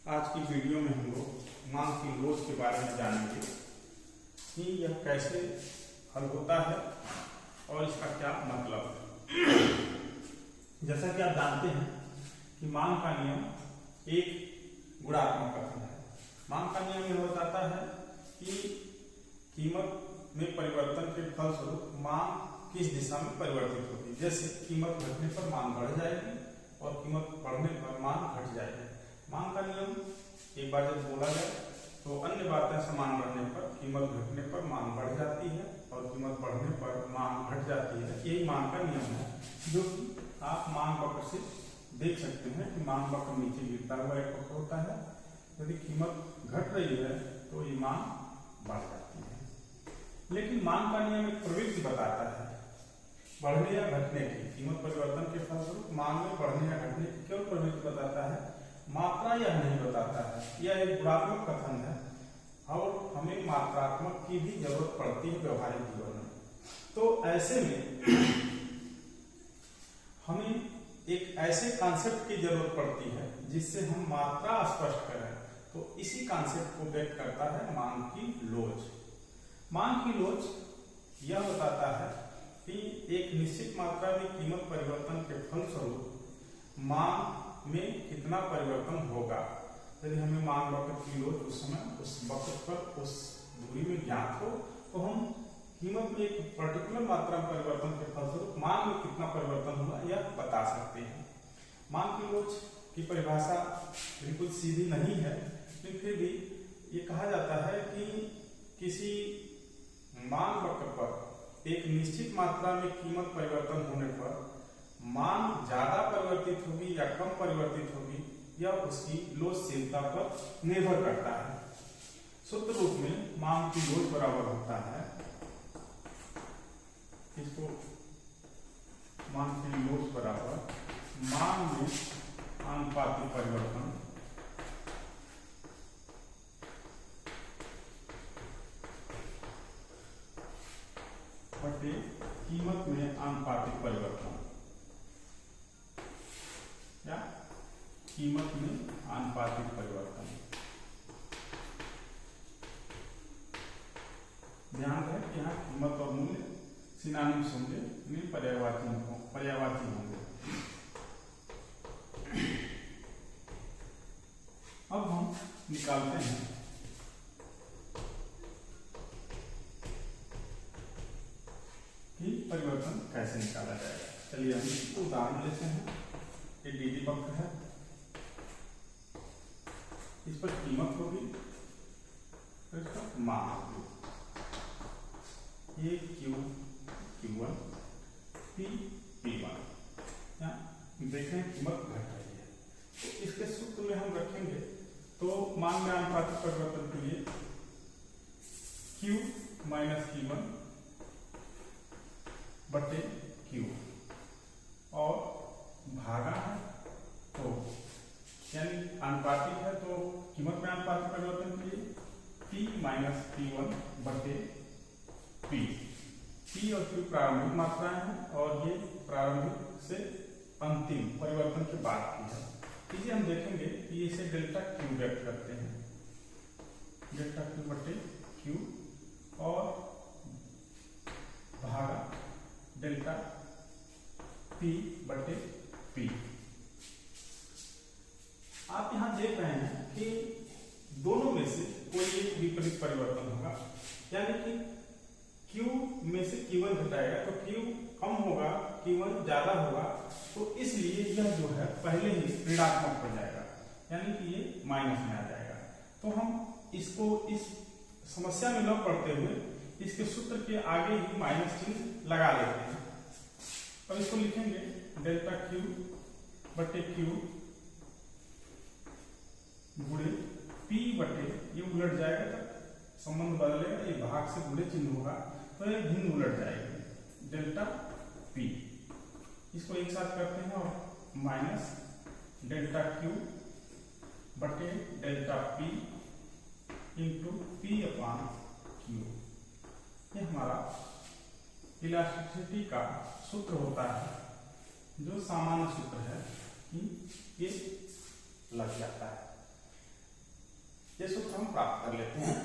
आज की वीडियो में हम लोग मांग की लोच के बारे में जानेंगे कि यह कैसे हल होता है और इसका क्या मतलब है। जैसा कि आप जानते हैं कि मांग का नियम एक गुणात्मक कथन है। मांग का नियम यह बताता है कि कीमत में परिवर्तन के फलस्वरूप मांग किस दिशा में परिवर्तित होगी। जैसे कीमत घटने पर मांग बढ़ जाएगी और कीमत बढ़ने पर मांग घट जाएगी। मांग का नियम एक बार जब बोला जाए तो अन्य बातें समान रहने पर कीमत घटने पर मांग बढ़ जाती है और कीमत बढ़ने पर मांग घट जाती है। यही मांग का नियम है, जो कि आप मांग वक्र से देख सकते हैं कि मांग वक्र नीचे गिरता हुआ एक वक्र होता है। यदि कीमत घट रही है तो ये मांग बढ़ जाती है। लेकिन मांग का नियम एक प्रवृत्ति बताता है बढ़ने या घटने की। कीमत परिवर्तन के फलस्वरूप मांग में बढ़ने या घटने की केवल प्रवृत्ति बताता है, मात्रा यह नहीं बताता है। यह एक गुणात्मक कथन है और हमें मात्रात्मक की भी जरूरत पड़ती है व्यवहारिक जीवन में। तो ऐसे में हमें एक ऐसे कॉन्सेप्ट की जरूरत पड़ती है जिससे हम मात्रा स्पष्ट करें। तो इसी कॉन्सेप्ट को व्यक्त करता है मांग की लोच। मांग की लोच यह बताता है कि एक निश्चित मात्रा में कीमत परिवर्तन के फलस्वरूप मांग में कितना परिवर्तन होगा। यदि हमें मांग वक्र की लोच उस समय उस वक्र पर उस दूरी में ज्ञात हो तो हम कीमत में एक पर्टिकुलर मात्रा में परिवर्तन के फलस्वरूप मांग में कितना परिवर्तन हुआ यह बता सकते हैं। मांग की लोच की परिभाषा बिल्कुल सीधी नहीं है, लेकिन फिर भी ये कहा जाता है कि किसी मांग वक्र पर एक निश्चित मात्रा में कीमत परिवर्तन होने पर मांग ज्यादा परिवर्तित होगी या कम परिवर्तित होगी, यह उसकी लोचशीलता पर निर्भर करता है। सूत्र रूप में मांग की लोच बराबर होता है, इसको मांग की लोच बराबर मांग में आनुपातिक परिवर्तन बटे कीमत में आनुपातिक परिवर्तन या कीमत में आनुपातिक परिवर्तन। ध्यान रहे कि यहाँ कीमत और मूल्य सिनोनिम्स होंगे, इनमें पर्यायवाची होंगे। अब हम निकालते हैं कि परिवर्तन कैसे निकाला जाएगा। चलिए हम इसको उदाहरण लेते हैं। एक डी वक्र है, इस पर कीमत होगी तो इसका मान होगी। ये Q1 P1 देखें कीमत घट रही है। तो इसके सूत्र में हम रखेंगे तो मान में आनुपातिक परिवर्तन के लिए Q माइनस Q1 बटे Q और भागा है तो यानी आनुपातिक है तो कीमत में आनुपातिक परिवर्तन के लिए P माइनस P1 बटे P। P और Q प्रारंभिक मात्राएं हैं और ये प्रारंभिक से अंतिम परिवर्तन के बाद की है। इसे हम देखेंगे कि इसे डेल्टा Q व्यक्त करते हैं, डेल्टा Q बटे Q और भागा डेल्टा P बटे P। आप यहां देख रहे हैं कि दोनों में से कोई एक विपरीत परिवर्तन होगा, यानी कि Q में से Q1 घटाएगा तो Q कम होगा, Q1 ज्यादा होगा, तो इसलिए यह जो है पहले ही ऋणात्मक हो जाएगा, यानी कि ये माइनस में आ जाएगा। तो हम इसको इस समस्या में न पढ़ते हुए इसके सूत्र के आगे ही माइनस चिन्ह लगा लेते हैं। अब इसको लिखेंगे डेल्टा Q बटे Q गुणे P बटे, ये उलट जाएगा तो संबंध बदलेगा, ये भाग से गुणे चिन्ह होगा तो ये भिन्न उलट जाएगी, डेल्टा P। इसको एक साथ करते हैं और माइनस डेल्टा Q बटे डेल्टा P इंटू P अपान Q। ये हमारा इलास्टिसिटी का सूत्र होता है, जो सामान्य सूत्र है कि ये लग जाता है। ये सूत्र हम प्राप्त कर लेते हैं।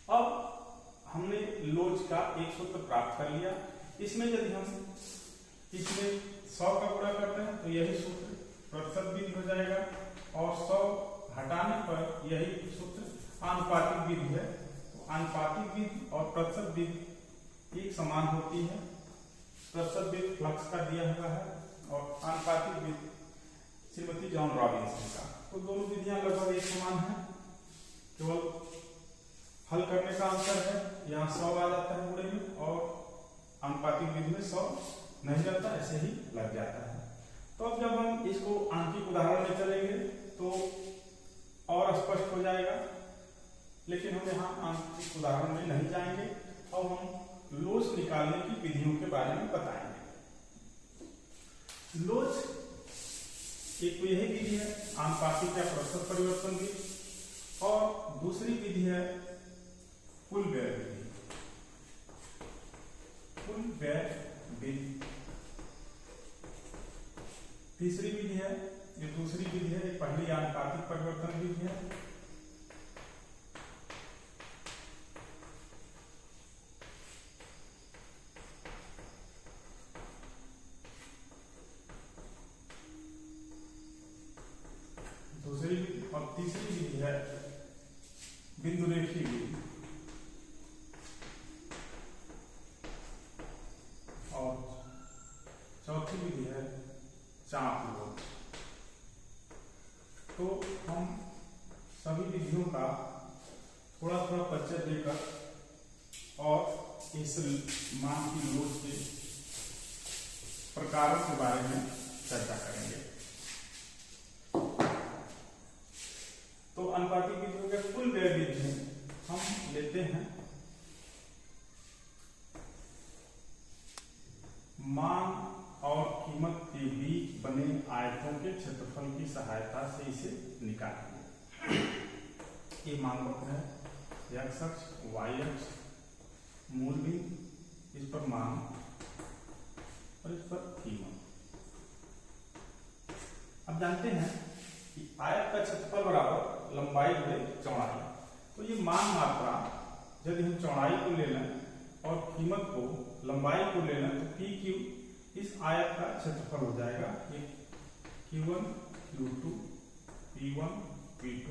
अब हमने लोच का एक सूत्र प्राप्त कर लिया। इसमें यदि हम इसमें 100 का गुणा करते हैं तो यही सूत्र प्रतिशत विधि हो जाएगा, और 100 हटाने पर यही सूत्र आनुपातिक विधि है। तो आनुपातिक विधि और प्रतिशत विधि एक समान होती है। प्रतिशत विधि फ्लक्स का दिया हुआ है और आनुपातिक विधि श्रीमती जॉन रॉबिन्सन का। तो दोनों विधियां लगभग एक समान है, केवल हल करने का अंतर है। यहाँ 100 आ जाता है गुणे में और आनुपातिक विधि में 100 नहीं जाता, ऐसे ही लग जाता है। तो अब जब हम इसको आंकिक उदाहरण में चलेंगे तो और स्पष्ट हो जाएगा, लेकिन हम यहाँ आंकिक उदाहरण में नहीं जाएंगे। अब हम लोच निकालने की विधियों के बारे में बताएंगे। लोच एक तो यही विधि है आनुपातिक या प्रतिशत परिवर्तन विधि, और दूसरी विधि है कुल व्यय विधि। कुल व्यय विधि तीसरी विधि है, ये दूसरी विधि है। पहली आनुपातिक परिवर्तन विधि है। दूसरी विधि और तीसरी विधि है बिंदुरेखी विधि, और चौथी विधि है चाप लोच। तो हम सभी विधियों का थोड़ा थोड़ा परिचय देकर और इस मान की लोच के प्रकारों के बारे में चर्चा करेंगे। तो आनुपातिक विधियों के कुल व्यय विधि हम लेते हैं मान और कीमत के बीच बने आयतों के क्षेत्रफल की सहायता से इसे निकालेंगे। ये मान वक्र है, x अक्ष, y अक्ष, मूल बिंदु, इस पर मान और इस पर कीमत। अब जानते हैं कि आयत का क्षेत्रफल बराबर लंबाई गुणे चौड़ाई। तो ये मान मात्रा यदि हम चौड़ाई को ले लें और कीमत को लंबाई को ले लें तो पी क्यू इस आयत का क्षेत्रफल हो जाएगा। ये Q1 Q2 P1 P2।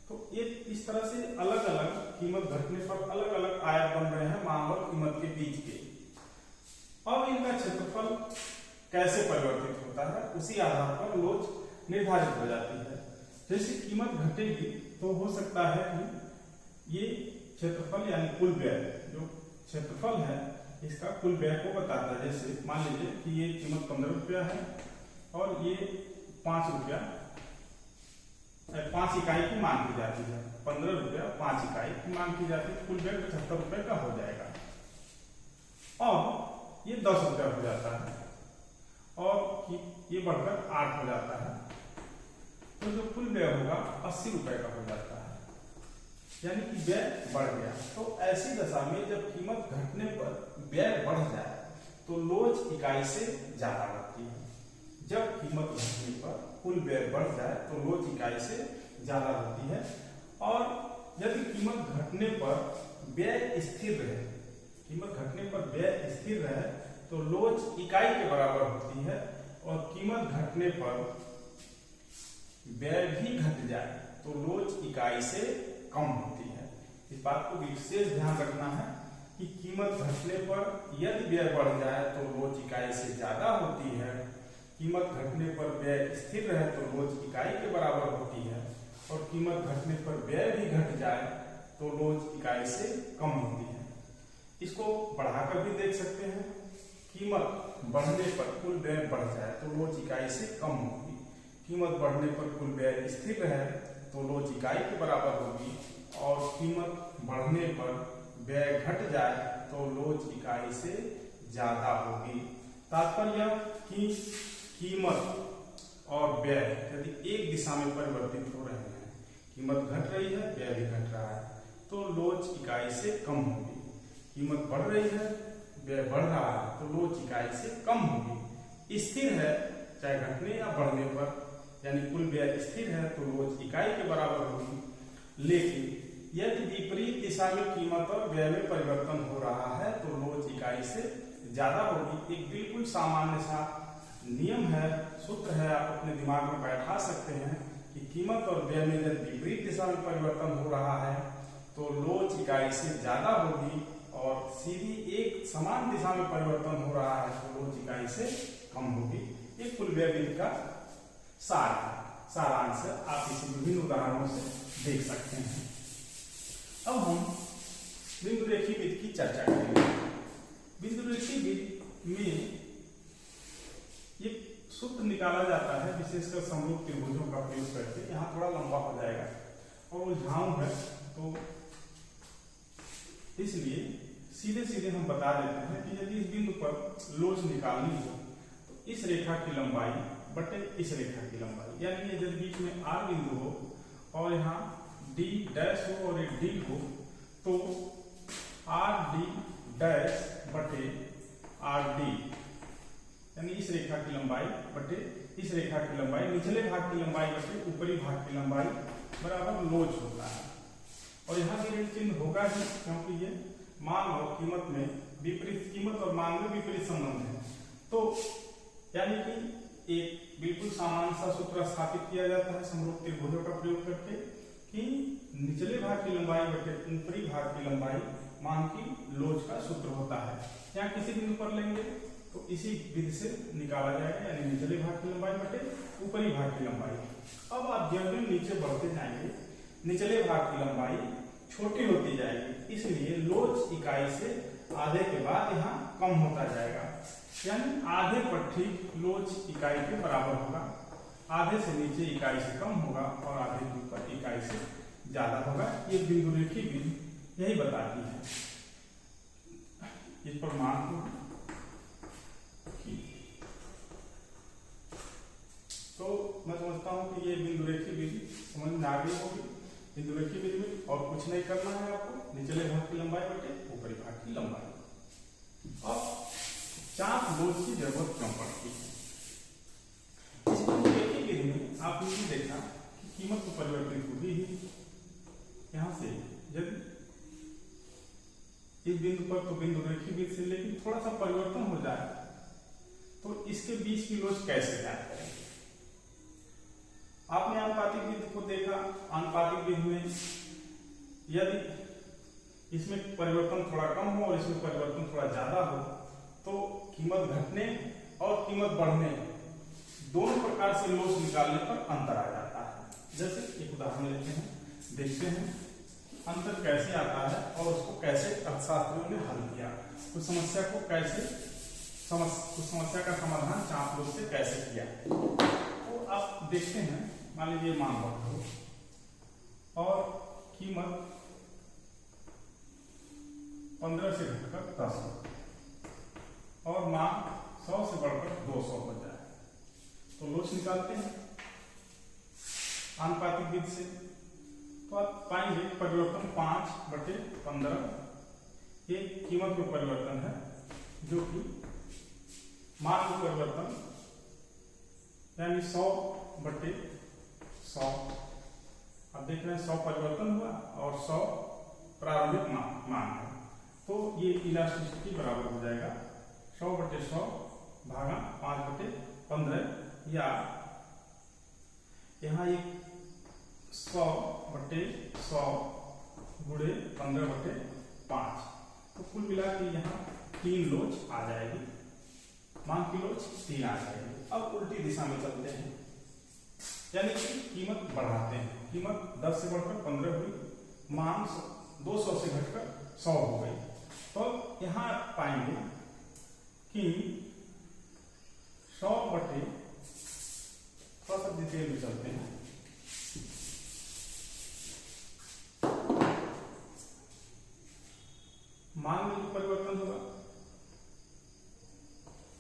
तो ये इस तरह से अलग अलग कीमत घटने पर अलग अलग आयत बन रहे हैं मान और कीमत के बीच के। अब इनका क्षेत्रफल कैसे परिवर्तित होता है उसी आधार पर लोच निर्धारित हो जाती है। जैसे कीमत घटेगी तो हो सकता है कि ये क्षेत्रफल यानी कुल व्यय, जो क्षेत्रफल है इसका कुल व्यय को बताता है। जैसे मान लीजिए कि ये कीमत 15 रुपया है और ये 5 रुपया 5 इकाई की मांग की जाती है। 15 रुपया 5 इकाई की मांग की जाती है, कुल व्यय 75 रुपये का हो जाएगा। और ये 10 रुपया हो जाता है और ये बढ़कर 8 हो जाता है। तो जो कुल व्यय होगा 80 रुपए का हो जाता है, यानी कि व्यय बढ़ गया। तो ऐसी दशा में जब कीमत घटने पर व्यय बढ़ जाए तो लोच इकाई से ज्यादा बढ़ती है। जब कीमत घटने पर कुल व्यय बढ़ जाए तो लोच इकाई से ज्यादा होती है। और यदि कीमत घटने पर व्यय स्थिर रहे, कीमत घटने पर व्यय स्थिर रहे तो लोच इकाई के बराबर होती है। और कीमत घटने पर व्यय भी घट जाए तो लोच इकाई से कम होती है। इस बात को विशेष ध्यान रखना है कि कीमत घटने पर यदि व्यय बढ़ जाए तो लोच इकाई से ज्यादा होती है, कीमत घटने पर व्यय स्थिर रहे तो लोच इकाई के बराबर होती है, और कीमत घटने पर व्यय भी घट जाए तो लोच इकाई से कम होती है। इसको बढ़ाकर भी देख सकते हैं। कीमत बढ़ने पर कुल व्यय बढ़ जाए तो लोच इकाई से कम होगी, कीमत बढ़ने पर कुल व्यय स्थिर रहे तो लोच इकाई के बराबर होगी, और कीमत बढ़ने पर व्यय घट जाए तो लोच इकाई से ज्यादा होगी। तात्पर्य कि कीमत और व्यय यदि एक दिशा में परिवर्तित हो रहे हैं, कीमत घट रही है व्यय भी घट रहा है, तो लोच इकाई से कम होगी। कीमत बढ़ रही है व्यय बढ़ रहा है तो लोच इकाई से कम होगी। स्थिर है चाहे घटने या बढ़ने पर यानी कुल व्यय स्थिर है तो लोच इकाई के बराबर होगी। लेकिन यदि विपरीत दिशा में कीमत और व्यय में परिवर्तन हो रहा है तो लोच इकाई से ज्यादा होगी। एक बिल्कुल सामान्य सा नियम है, सूत्र है, आप अपने दिमाग में बैठा सकते हैं कि कीमत और व्यय में जब विपरीत दिशा में परिवर्तन हो रहा है तो लोच इकाई से ज्यादा होगी, और सीधी एक समान दिशा में परिवर्तन हो रहा है तो लोच इकाई से कम होगी। ये कुल व्यय विधि का सार है, सारांश है। आप इसे विभिन्न उदाहरणों से देख सकते हैं। अब हम बिंदु रेखी विधि की चर्चा करेंगे। बिंदु रेखी विधि में ये सूत्र निकाला जाता है विशेषकर समरूप त्रिभुजों का प्रयोग करके। यहाँ थोड़ा लंबा हो जाएगा और उलझाऊ है तो इसलिए सीधे सीधे हम बता देते हैं कि यदि इस बिंदु पर लोच निकालनी हो तो इस रेखा की लंबाई बटे इस रेखा की लंबाई, यानी यदि बीच में R बिंदु हो और यहाँ D डैश हो और एक D हो तो RD डैश बटे RD, यानी इस रेखा की लंबाई बटे इस रेखा की लंबाई, निचले भाग की लंबाई बटे ऊपरी भाग की लंबाई बराबर लोच होता है। और यहाँ भी ऋण चिन्ह होगा ही, क्योंकि ये मान और कीमत में विपरीत, कीमत और मान में विपरीत संबंध है। तो यानी कि एक बिल्कुल सामान्य सा सूत्र स्थापित किया जाता है समरूप त्रिभुजों का प्रयोग करके कि निचले भाग की लंबाई बटे ऊपरी भाग की लंबाई मान की लोच का सूत्र होता है। यहाँ किसी बिंदु पर लेंगे तो इसी विधि से निकाला जाएगा, यानी निचले भाग की लंबाई बटे ऊपरी भाग की लंबाई। अब आप जब भी नीचे बढ़ते जाएंगे निचले भाग की लंबाई छोटी होती जाएगी, इसलिए लोच इकाई से आधे के बाद यहाँ कम होता जाएगा, यानी आधे पर ठीक लोच इकाई के बराबर होगा। आधे से नीचे इकाई से कम होगा और आधे के ऊपर इकाई से ज्यादा होगा। ये बिंदु रेखी विधि यही बताती है। इस पर मान तो मैं समझता हूं कि ये बिंदु रेखी विधि समझ में आ गई होगी। बिंदु रेखी विधि में और कुछ नहीं करना है आपको, निचले भाग की लंबाई बटे ऊपरी भाग की लंबाई। अब चाप लोच की जरूरत क्यों पड़ती है? इस बिंदु रेखी विधि में आपने ये देखा कि कीमत तो परिवर्तित होगी ही। यहां से यदि इस बिंदु पर तो बिंदु रेखी विधि से लेकिन थोड़ा सा परिवर्तन हो जाए तो इसके बीच की लोच कैसे ज्ञात करेंगे? आपने आनुपातिक विधि को देखा। आनुपातिक विधि में यदि इसमें परिवर्तन थोड़ा कम हो और इसमें परिवर्तन थोड़ा ज्यादा हो तो कीमत घटने और कीमत बढ़ने दोनों प्रकार से लोच निकालने पर अंतर आ जाता है। जैसे एक उदाहरण लेते हैं, देखते हैं अंतर कैसे आता है और उसको कैसे अर्थशास्त्रियों ने हल किया, उस समस्या को कैसे उस समस्या का समाधान चाप लोच से कैसे किया। तो आप देखते हैं, मान लीजिए मान बढ़ हो और कीमत 15 से घटकर 10 हो और मान 100 से बढ़कर 200 हो जाए तो लोच निकालते हैं आनुपातिक विधि से। तो आप पाएंगे परिवर्तन 5 बटे 15 ये कीमत में परिवर्तन है, जो कि मान में परिवर्तन यानी 100 बटे 100। अब देख रहे हैं 100 परिवर्तन हुआ और 100 प्रारंभिक मान है, तो ये इलास्टिसिटी बराबर हो जाएगा 100 बटे 100 भागा 5 बटे 15, या यहाँ एक 100 बटे 100 गुणे 15 बटे 5, तो कुल मिला के यहाँ 3 लोच आ जाएगी, मान की लोच 3 आ जाएगी। अब उल्टी दिशा में चलते हैं, यानी कि कीमत बढ़ाते हैं। कीमत 10 से बढ़कर 15 हुई, मान 200 से घटकर 100 हो गई। तो यहां पाएंगे कि 100 बटे, थोड़ा सा डिटेल में चलते हैं, मान में जो परिवर्तन होगा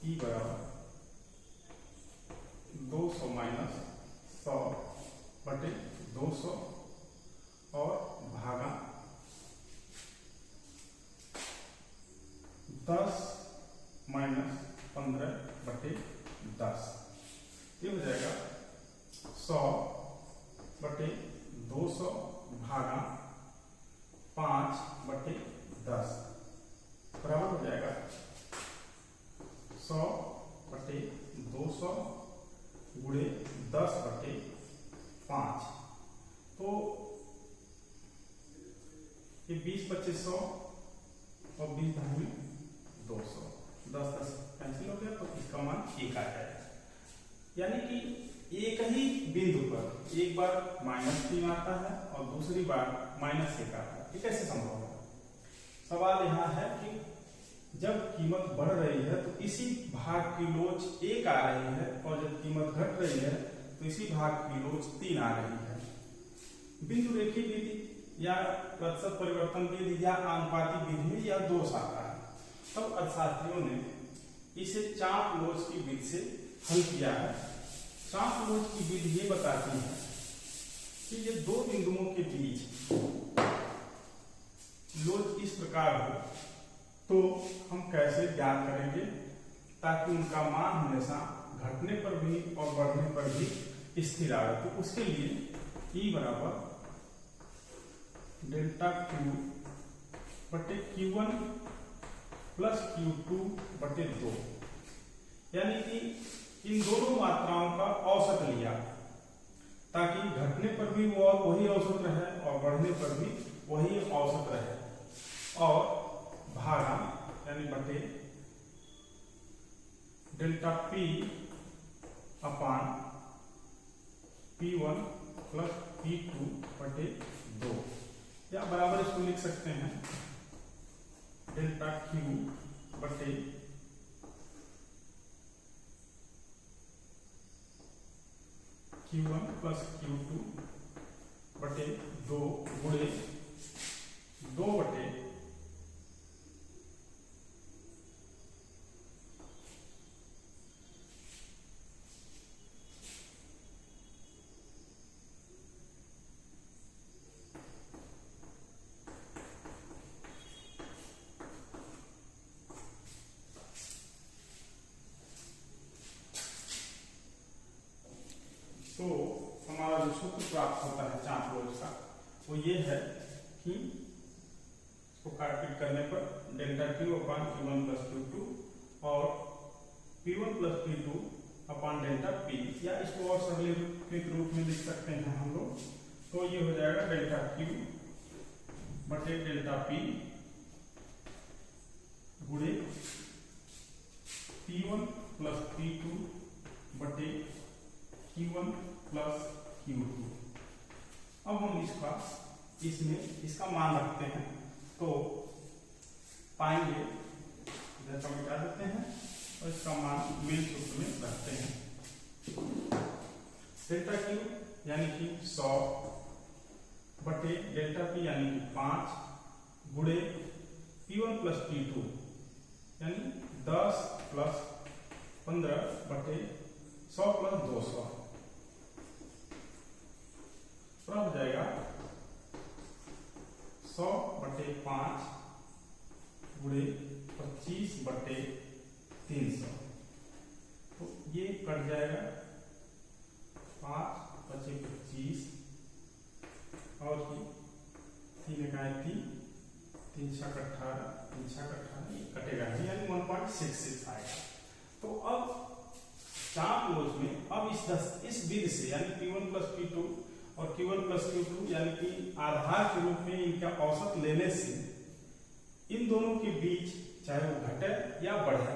ई बराबर 200 माइनस 100 बटे 200 और भागा 10 माइनस 15 बटे 10, ये हो जाएगा बटे 200 भागा 5/10 बराबर हो जाएगा 100 बटे 200 गुणे 10/5। तो ये 20/2500 और 20/200 10 कैंसिल हो गया, तो इसका मान 1 आ जाएगा। यानी कि एक ही बिंदु पर एक बार -3 आता है और दूसरी बार -1 आता है। ये कैसे संभव है? सवाल यहाँ है कि जब कीमत बढ़ रही है तो इसी भाग की लोच 1 आ रही है, और जब कीमत घट रही है तो इसी भाग की लोच 3 आ रही है। बिंदु रेखी विधि या प्रतिशत परिवर्तन विधि या आनुपातिक विधि में यह दोष आता है। तब अर्थशास्त्रियों ने इसे चाप लोच की विधि से हल किया है। चाप लोच की विधि ये बताती है कि ये दो बिंदुओं के बीच लोच इस प्रकार हो तो हम कैसे ज्ञात करेंगे ताकि उनका मान हमेशा घटने पर भी और बढ़ने पर भी स्थिर आए। तो उसके लिए E बराबर डेल्टा Q बटे Q1 प्लस Q2 बटे 2, यानी कि इन दोनों मात्राओं का औसत लिया ताकि घटने पर भी वो वही औसत रहे और बढ़ने पर भी वही औसत रहे, और भागा यानी बटे डेल्टा P अपान P1 प्लस P2 बटे 2, या बराबर इसको लिख सकते हैं डेल्टा Q बटे Q1 प्लस Q2 बटे 2 गुणे 2 बटे तो हमारा जो सूत्र प्राप्त होता है चाप लोच का वो ये है कि इसको काटपीट करने पर डेल्टा Q अपान Q1 प्लस Q2 और P1 प्लस P2 अपान डेल्टा P, या इसको और सरलीकृत रूप में लिख सकते हैं हम लोग। तो ये हो जाएगा डेल्टा Q बटे डेल्टा P गुणे P1 प्लस P2 बटे Q1 प्लस Q2। अब हम इसमें इसका मान रखते हैं तो पाएंगे, इधर का मिटा देते हैं और इसका मान मेन सूत्र में रखते हैं। डेल्टा Q यानी कि 100 बटे डेल्टा P यानी कि 5 गुणे P1 प्लस P2 यानी 10 प्लस 15 बटे 100 प्लस 200 हो जाएगा 100 बटे 5 गुणे 25 बटे 300। तो ये कट जाएगा 5 बचे 25 और 3 इकाई 3 छक 18 3 छक 18 कटेगा यानी 1.66 आएगा। तो अब चाप लोच में अब इस विधि से यानी P1 प्लस P2 और Q1 प्लस Q2 यानी कि आधार के रूप में इनका औसत लेने से इन दोनों के बीच चाहे वो घटे या बढ़े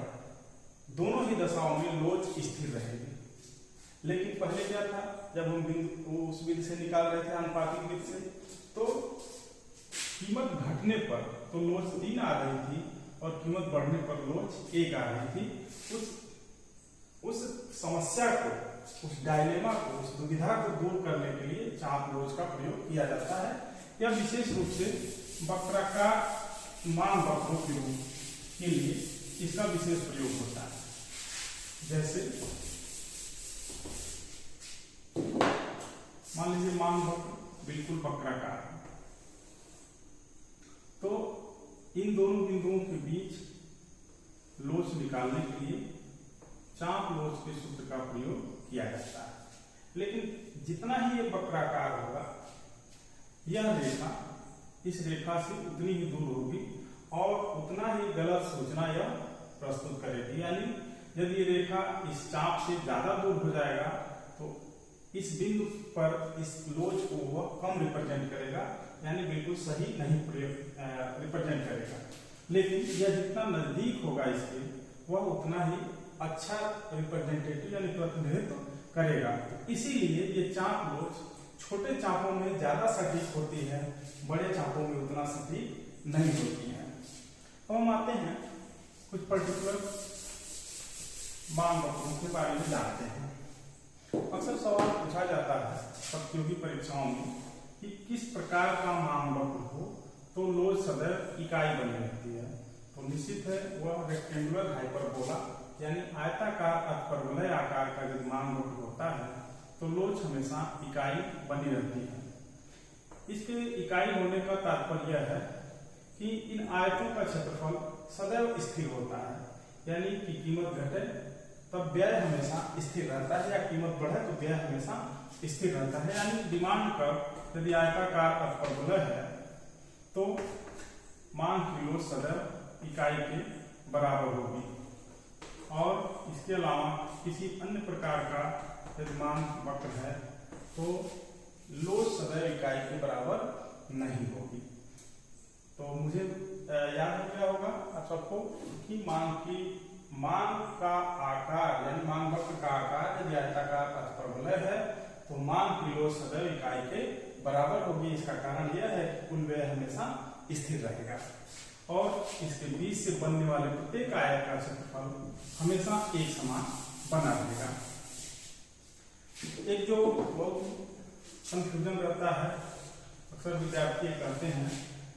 दोनों ही दशाओं में लोच स्थिर रहेगी। लेकिन पहले क्या था, जब हम उस विधि से निकाल रहे थे आनुपातिक विधि से, तो कीमत घटने पर तो लोच 3 आ रही थी और कीमत बढ़ने पर लोच 1 आ रही थी। उस समस्या को, उस डायलेमा को, उस दुविधा को दूर करने के लिए चाप लोच का प्रयोग किया जाता है। यह विशेष रूप से वक्राकार मान वक्रों के लिए इसका विशेष प्रयोग होता है। जैसे मान लीजिए मान वक्र बिल्कुल वक्राकार है, तो इन दोनों बिंदुओं के बीच लोच निकालने के लिए चाप लोच के सूत्र का प्रयोग किया जाता है। लेकिन जितना ही ये वक्राकार होगा, यह रेखा इस रेखा से उतनी ही दूर होगी और उतना ही गलत सूचना यह प्रस्तुत करेगी। यानी यदि ये रेखा इस चाप से ज्यादा दूर हो जाएगा तो इस बिंदु पर इस लोच को वह कम रिप्रेजेंट करेगा, यानी बिल्कुल सही नहीं रिप्रेजेंट करेगा। लेकिन यह जितना नजदीक होगा इसके, वह उतना ही अच्छा रिप्रेजेंटेटिव यानी प्रतिनिधित्व करेगा। इसीलिए ये चाप लोच छोटे चापों में ज्यादा सटीक होती है, बड़े चापों में उतना सटीक नहीं होती है। अब हम आते हैं कुछ पर्टिकुलर मान वक्रों के बारे में जानते हैं। अक्सर सवाल पूछा जाता है प्रतियोगी परीक्षाओं में कि किस प्रकार का मान वक्र हो तो लोच सदैव इकाई बनी रहती है। तो निश्चित है वह रेक्टेंगुलर हाइपरबोला यानी आयताकार अथपरवलय आकार का जब मान वक्र होता है तो लोच हमेशा इकाई बनी रहती है। इसके इकाई होने का तात्पर्य यह है कि इन आयतों का क्षेत्रफल सदैव स्थिर होता है, यानी कि कीमत घटे तब व्यय हमेशा स्थिर रहता है या कीमत बढ़े तो व्यय हमेशा स्थिर रहता है। यानी डिमांड कर्व यदि आयताकार अथपरवलय है तो मान की लोच सदैव इकाई के बराबर होगी और इसके अलावा किसी अन्य प्रकार का यदि मान वक्र है तो लोच सदैव इकाई के बराबर नहीं होगी। तो मुझे याद रखना होगा आप सबको कि मान का आकार यानी मान वक्र का आकार यदि आयताकार अथपरवलय है तो मान की लोच सदैव इकाई के बराबर होगी। इसका कारण यह है कि कुल व्यय हमेशा स्थिर रहेगा और इसके बीच से बनने वाले प्रत्येक आयत का क्षेत्रफल हमेशा एक समान बना रहेगा। एक जो बहुत कंफ्यूजन रहता है, अक्सर विद्यार्थी कहते हैं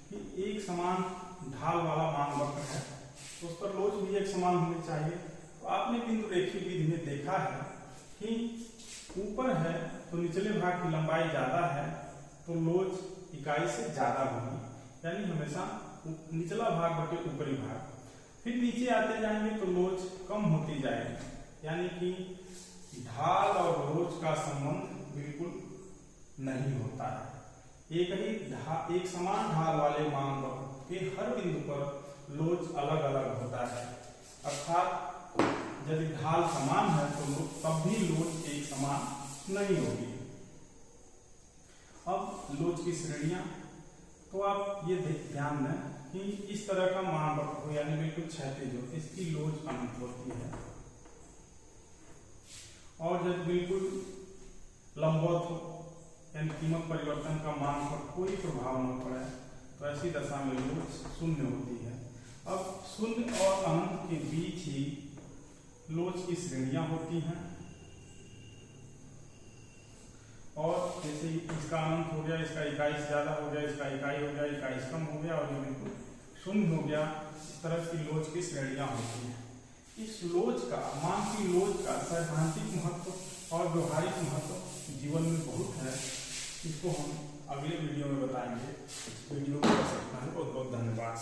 कि एक समान ढाल वाला मान वक्र है तो उस पर लोच भी एक समान होनी चाहिए। तो आपने बिंदु रेखीय विधि में देखा है कि ऊपर है तो निचले भाग की लंबाई ज्यादा है तो लोच इकाई से ज्यादा होगी, यानी हमेशा निचला भाग बटे ऊपरी भाग। फिर नीचे आते जाएंगे तो लोच कम होती जाएगी, यानी कि ढाल और लोच का संबंध बिल्कुल नहीं होता है। एक समान ढाल वाले मान वक्र के हर बिंदु पर लोच अलग अलग होता है, अर्थात यदि ढाल समान है तो तब भी लोच एक समान नहीं होगी। अब लोच की श्रेणियां, तो आप ये ध्यान दें कि इस तरह का मान वक्र हो यानी बिल्कुल क्षैतिज हो, इसकी लोच अनंत होती है और जब बिल्कुल लंबवत हो यानी कीमत परिवर्तन का मान पर कोई प्रभाव न पड़े तो ऐसी दशा में लोच शून्य होती है। अब शून्य और अनंत के बीच ही लोच की श्रेणियां होती हैं और जैसे इसका अनंत हो गया, इसका इकाई से ज्यादा हो गया, इसका इकाई हो गया, इकाई से कम हो गया और ये बिल्कुल शून्य हो गया, इस तरह की लोच की श्रेणियां होती हैं। इस लोच का मान की लोच का सैद्धांतिक महत्व और व्यवहारिक महत्व जीवन में बहुत है, इसको हम अगले वीडियो में बताएंगे। वीडियो को देख सकते हैं। बहुत बहुत धन्यवाद।